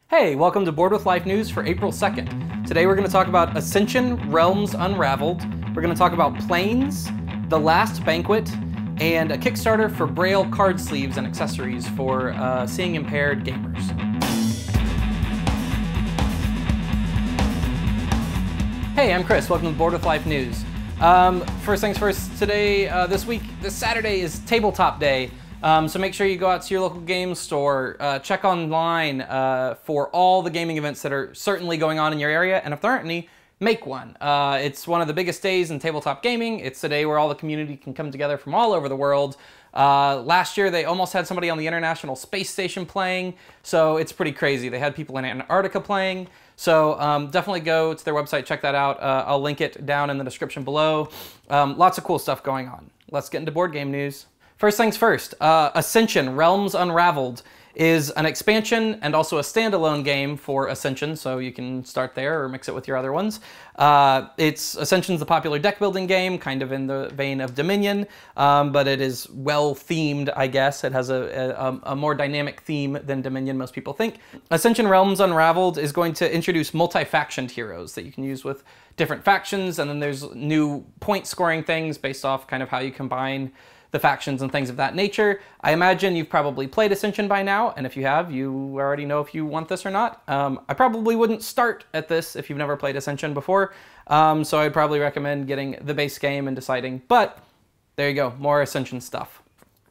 Hey, welcome to Board with Life News for April 2nd. Today we're going to talk about Ascension Realms Unraveled, we're going to talk about Planes, The Last Banquet, and a Kickstarter for Braille card sleeves and accessories for seeing impaired gamers. Hey, I'm Chris, welcome to Board with Life News. First things first, today, this Saturday is Tabletop Day. So make sure you go out to your local game store, check online for all the gaming events that are certainly going on in your area, and if there aren't any, make one. It's one of the biggest days in tabletop gaming. It's the day where all the community can come together from all over the world. Last year they almost had somebody on the International Space Station playing, so it's pretty crazy. They had people in Antarctica playing, so definitely go to their website, check that out. I'll link it down in the description below. Lots of cool stuff going on. Let's get into board game news. First things first, Ascension Realms Unraveled is an expansion and also a standalone game for Ascension, so you can start there or mix it with your other ones. Ascension's the popular deck building game, kind of in the vein of Dominion, but it is well themed, I guess. It has a more dynamic theme than Dominion, most people think. Ascension Realms Unraveled is going to introduce multi-factioned heroes that you can use with different factions, and then there's new point scoring things based off kind of how you combine the factions and things of that nature. I imagine you've probably played Ascension by now, and if you have, you already know if you want this or not. I probably wouldn't start at this if you've never played Ascension before, so I'd probably recommend getting the base game and deciding, but there you go, more Ascension stuff.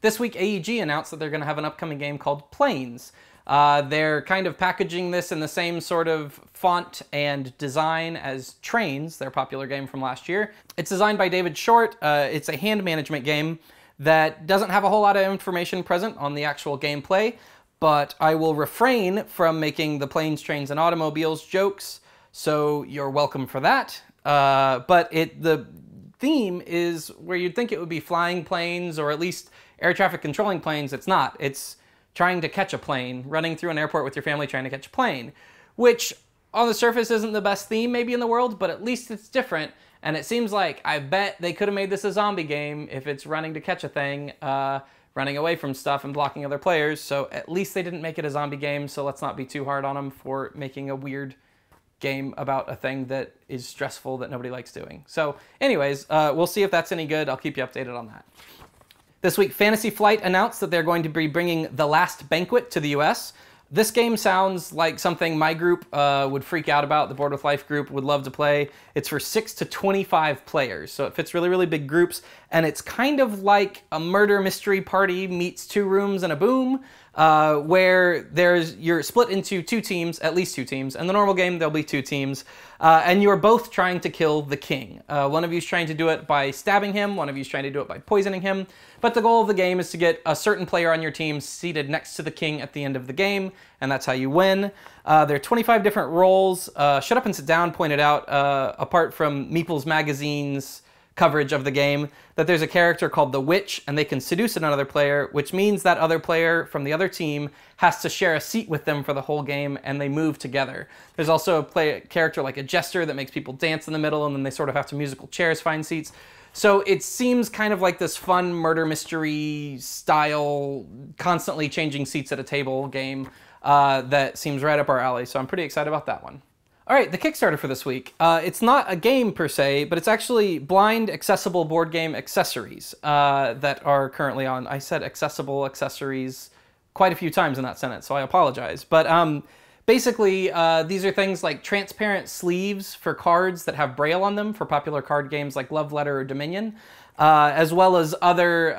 This week, AEG announced that they're going to have an upcoming game called Planes. They're kind of packaging this in the same sort of font and design as Trains, their popular game from last year. It's designed by David Short. It's a hand management game that doesn't have a whole lot of information present on the actual gameplay, but I will refrain from making the planes, trains, and automobiles jokes, so you're welcome for that. But the theme is where you'd think it would be flying planes, or at least air traffic controlling planes. It's not. It's trying to catch a plane, running through an airport with your family trying to catch a plane, which on the surface isn't the best theme maybe in the world, but at least it's different. And it seems like, I bet they could have made this a zombie game if it's running to catch a thing, running away from stuff and blocking other players. So at least they didn't make it a zombie game, so let's not be too hard on them for making a weird game about a thing that is stressful that nobody likes doing. So anyways, we'll see if that's any good. I'll keep you updated on that. This week, Fantasy Flight announced that they're going to be bringing The Last Banquet to the US. This game sounds like something my group would freak out about. The Board with Life group would love to play. It's for 6 to 25 players, so it fits really, really big groups, and it's kind of like a murder mystery party meets Two Rooms and a Boom, where you're split into two teams, at least two teams. In the normal game, there'll be two teams, and you're both trying to kill the king. One of you's trying to do it by stabbing him, one of you's trying to do it by poisoning him, but the goal of the game is to get a certain player on your team seated next to the king at the end of the game, and that's how you win. There are 25 different roles. Shut Up and Sit Down pointed out, apart from Meeple's Magazine's coverage of the game, that there's a character called the Witch, and they can seduce another player, which means that other player from the other team has to share a seat with them for the whole game, and they move together. There's also a character like a jester that makes people dance in the middle, and then they sort of have to musical chairs find seats. So it seems kind of like this fun murder mystery style, constantly changing seats at a table game that seems right up our alley, so I'm pretty excited about that one. All right, the Kickstarter for this week. It's not a game per se, but it's actually blind accessible board game accessories that are currently on. I said accessible accessories quite a few times in that sentence, so I apologize. But basically, these are things like transparent sleeves for cards that have Braille on them for popular card games like Love Letter or Dominion, as well as other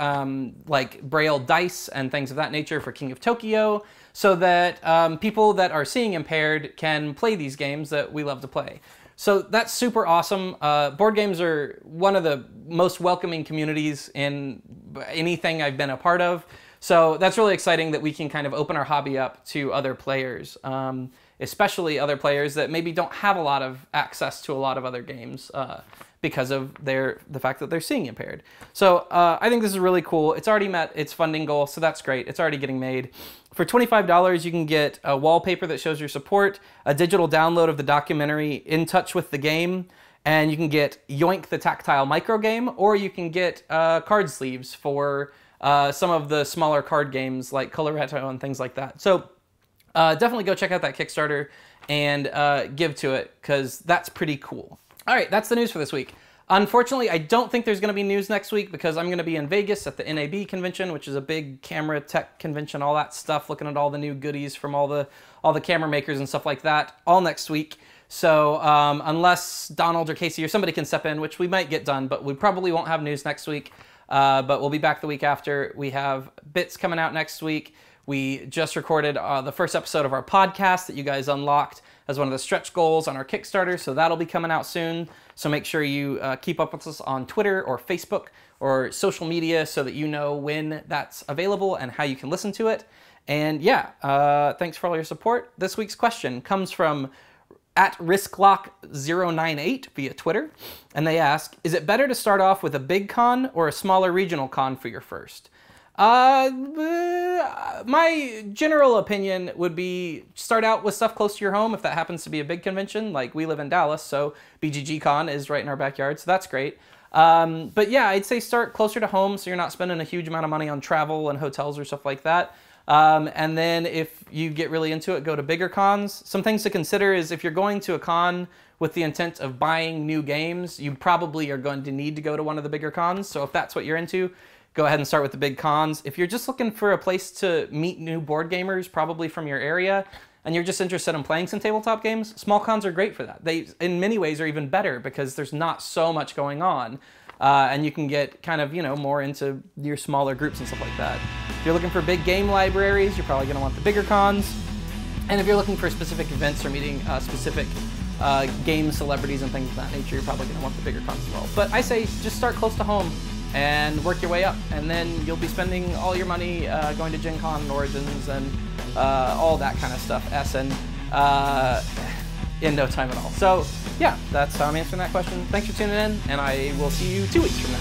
like Braille dice and things of that nature for King of Tokyo, so that people that are seeing impaired can play these games that we love to play. So that's super awesome. Board games are one of the most welcoming communities in anything I've been a part of. So that's really exciting that we can kind of open our hobby up to other players, especially other players that maybe don't have a lot of access to a lot of other games because of the fact that they're seeing impaired. So I think this is really cool. It's already met its funding goal, so that's great. It's already getting made. For $25, you can get a wallpaper that shows your support, a digital download of the documentary In Touch with the Game, and you can get Yoink the Tactile Micro Game, or you can get card sleeves for some of the smaller card games like Coloretto and things like that. So definitely go check out that Kickstarter and give to it, because that's pretty cool. All right, that's the news for this week. Unfortunately, I don't think there's going to be news next week because I'm going to be in Vegas at the NAB convention, which is a big camera tech convention, all that stuff, looking at all the new goodies from all the camera makers and stuff like that, all next week. So unless Donald or Casey or somebody can step in, which we might get done, but we probably won't have news next week. But we'll be back the week after. We have bits coming out next week. We just recorded the first episode of our podcast that you guys unlocked as one of the stretch goals on our Kickstarter, so that'll be coming out soon. So make sure you keep up with us on Twitter or Facebook or social media so that you know when that's available and how you can listen to it. And yeah, thanks for all your support. This week's question comes from @risklock098 via Twitter, and they ask, is it better to start off with a big con or a smaller regional con for your first? My general opinion would be start out with stuff close to your home if that happens to be a big convention. Like, we live in Dallas, so BGG Con is right in our backyard, so that's great. But yeah, I'd say start closer to home so you're not spending a huge amount of money on travel and hotels or stuff like that. And then if you get really into it, go to bigger cons. Some things to consider is if you're going to a con with the intent of buying new games, you probably are going to need to go to one of the bigger cons. So if that's what you're into, go ahead and start with the big cons. If you're just looking for a place to meet new board gamers, probably from your area, and you're just interested in playing some tabletop games, small cons are great for that. They, in many ways, are even better because there's not so much going on. And you can get kind of, you know, more into your smaller groups and stuff like that. If you're looking for big game libraries, you're probably going to want the bigger cons. And if you're looking for specific events or meeting specific game celebrities and things of that nature, you're probably going to want the bigger cons as well. But I say just start close to home and work your way up, and then you'll be spending all your money going to Gen Con and Origins and all that kind of stuff, Essen, in no time at all. So yeah, that's how I'm answering that question. Thanks for tuning in, and I will see you 2 weeks from now.